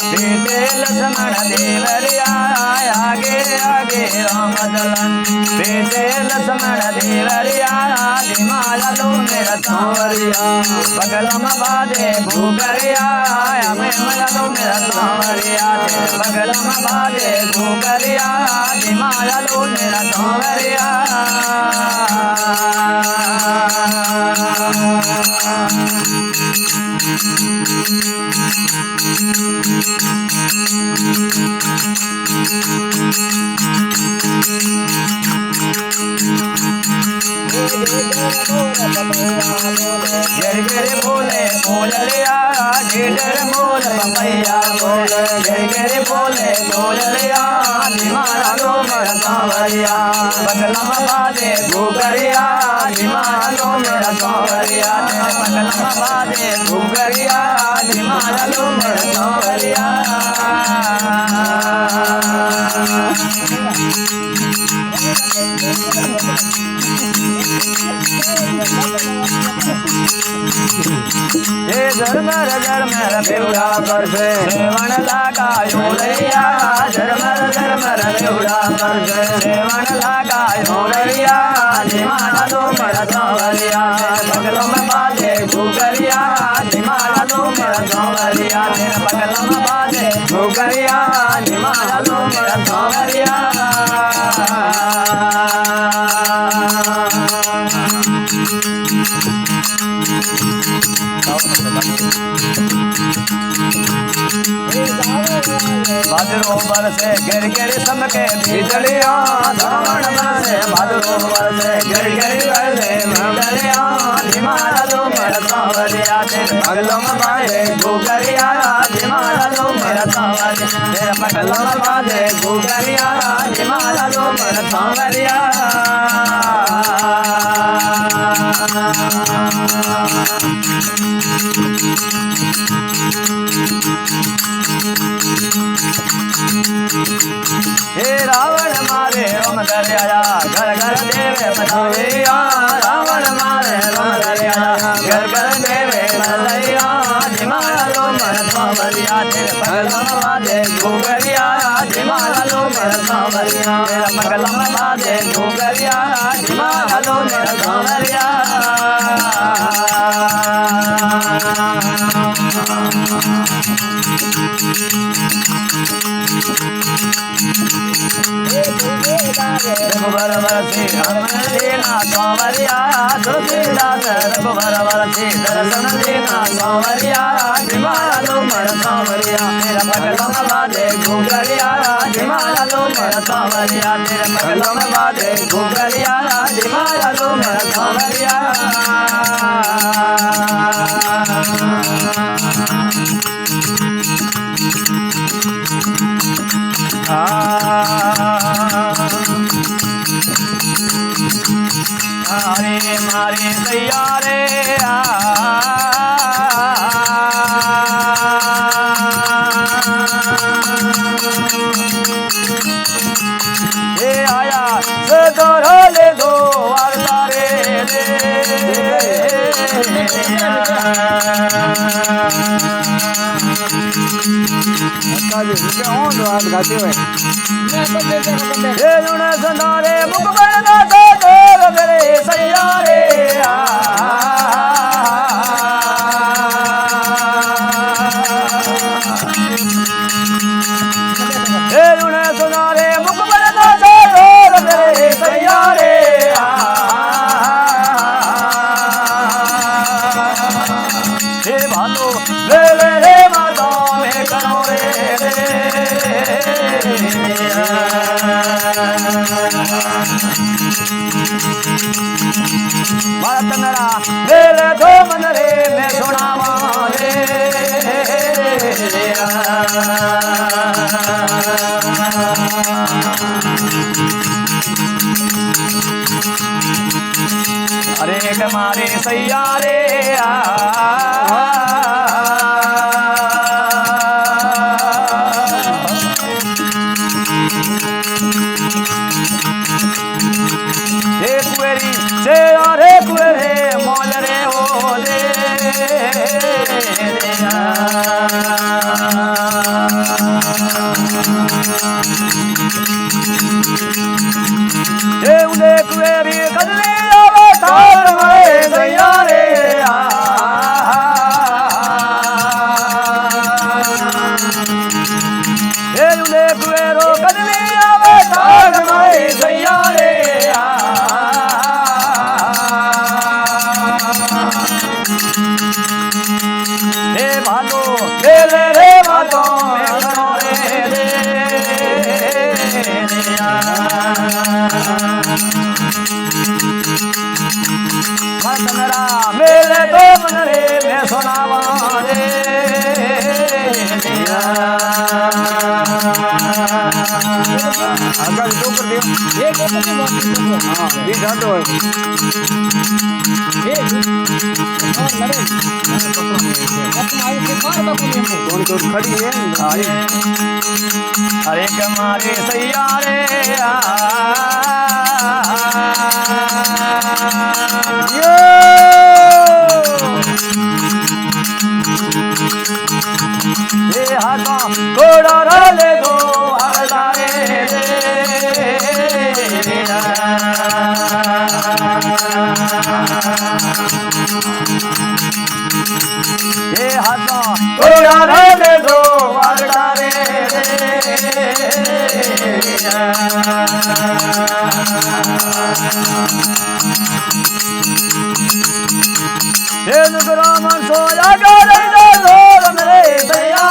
लक्ष्मण देवरिया आगे आगे राम दलन बेटे लक्ष्मण देवरिया दिमाला लो मेरा सांवरिया बगल में बाजे भूगरिया हमें मला लो मेरा सांवरिया बगल में बाजे भूगरिया दिमाला लो मेरा सांवरिया गिर गिर बोले बोल लिया ढेर बोल पपैया बोल गिर गिर बोले बोल लिया दिमारा लो मेरा सांवरिया बगल में बाजे भूगरिया दिमारा लो मेरा सांवरिया बगल में बाजे भूगरिया दिमारा लो मेरा सांवरिया झरमर झरमर बेवड़ा पर से सेवन लगायो लैया झरमर झरमर बेवड़ा पर से सेवन लगायो लैया दिमाला लो मेरा सांवरिया बगलों में बाजे भूगरिया दिमाला लो मेरा सांवरिया बगलों में बाजे भूगरिया दिमाला लो मेरा सांवरिया भादरो बरसे गिर गिर समके बिजलिया श्रावण बरसे भादरो बरसे गिर गिर बरसे बिजलिया दिमाला लो मेरा सांवरिया तेरे बगलों में बाजे भूगरिया दिमाला लो मेरा सांवरिया तेरे बगलों में बाजे भूगरिया दिमाला लो मेरा सांवरिया हे रावण मारे रोम दरिया घर घर देवे बधाइया रावण मारे रोम दरिया घर घर देवे बधाइया दिमाला लो मेरा सांवरिया तेरे बगल में बाजे भूगरिया दिमाला लो मेरा सांवरिया तेरे बगल में बाजे भूगरिया दिमाला लो मेरा सांवरिया रघुबर बरसी हनुमान देना सांवरिया तुलसीदास रघुबर बरसी दर्शन देना सांवरिया दिमाला लो मेरा सांवरिया मेरा बगलों में बाजे भूगरिया दिमाला लो मेरा सांवरिया तेरे बगलों में बाजे भूगरिया दिमाला लो मेरा सांवरिया हरे मारे तैयारे ये आया सदोरो ले दो वाला रे गाते हुए सुनारे मुख बड़ा मेरे सैयारे सुनारे मुख बड़ा मेरे सैयारे हे भालो ले ले रे माता में करो भारत मेरा वेल दो मन रे मैं सुनावा रे एक मारे सैयारे कुएरी से अरे कुएरे मौज रे ओ रे उदे कुएरी कदले आवे तार में सैयारे उदे कुएरो कदले आवे तार में सैयारे भालो बेले रे भालो मेरे तो मन रे मैं सुनावा रे अगर तो कर दे ये जातो है खड़ी है अरे कमारे सैयारे ये हाथा घोड़ा डाले दो ये हाथा घोड़ा डाले दो ये नुकरामन सोया कर दो मेरे सैया